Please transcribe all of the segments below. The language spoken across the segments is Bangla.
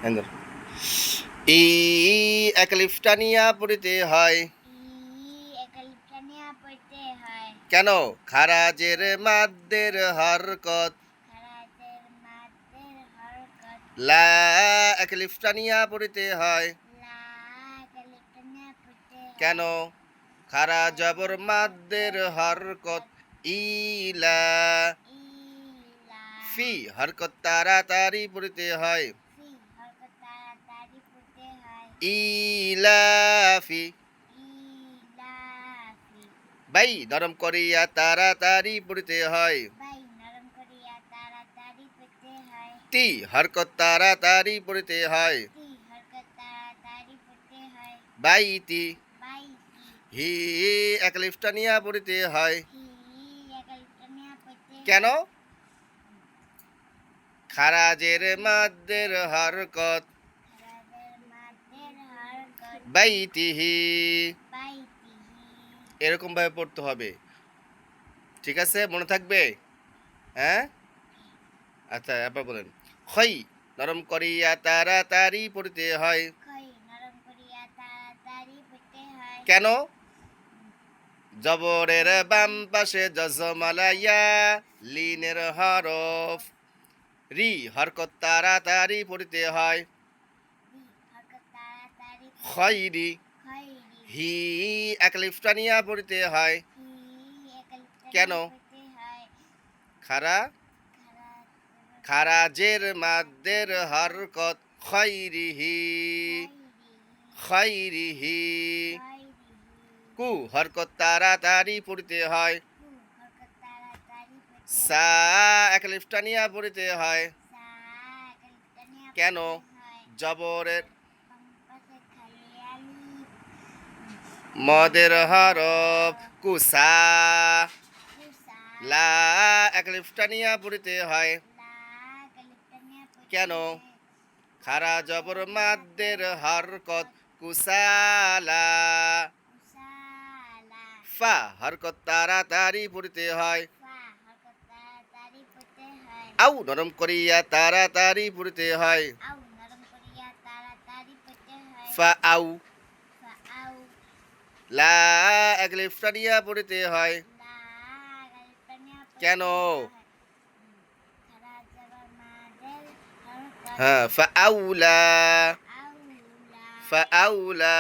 এন্দর ই একলিফটানিয়া পড়িতে হয় কেন খারাজের মাদ্দের হরকত লা একলিফটানিয়া পড়িতে হয় কেন খারা জবর মাদ্দের হরকত ইলা ফি হরকত তাড়াতাড়ি পড়িতে হয় ইলাফি বাই নরম করিয়া তাড়াতাড়ি পড়িতে হয় তি হরকত তাড়াতাড়ি পড়িতে হয় বাইতি হি একলিফটানিয়া পড়িতে হয় কেন খারাজের মাদ্দের হরকত বাইতিহি এরকম ভাবে পড়তে হবে। ঠিক আছে, মনে থাকবে? হ্যাঁ, আচ্ছা এবার বলেন খই নরম করিয়া তাড়াতাড়ি পড়িতে হয় কেন জবরের বাম পাশে জজমালাইয়া লিনের হরফ রি হরকত তাড়াতাড়ি পড়িতে হয় খয়রি হি একলিফটানিয়া পড়িতে হয় কেন খারাজের মাদ্দের হরকত খয়রিহি খয়রিহি কু হরকত তাড়াতাড়ি পড়িতে হয় সা একলিফটানিয়া পড়িতে হয় কেন জবরের মদের হরফ কুসা লা একলিফটানিয়া পড়িতে হয় কেন খারা জবর মাদ্দের হরকত কুসালা ফা হরকত তাড়াতাড়ি পড়িতে হয় আউ নরম করিয়া তাড়াতাড়ি পড়িতে হয় ফা আউ লা একলিফটানিয়া পড়িতে হয় কেন হ্যাঁ ফাআউলা ফাআউলা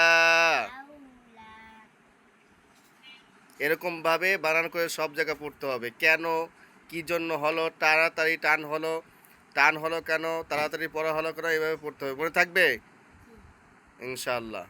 এরকম ভাবে বানান করে সব জায়গায় পড়তে হবে। কেন, কি জন্য হলো, তাড়াতাড়ি টান হলো কেন, তাড়াতাড়ি পড়া হলো কেন, এইভাবে পড়তে হবে। মনে থাকবে ইনশাআল্লাহ।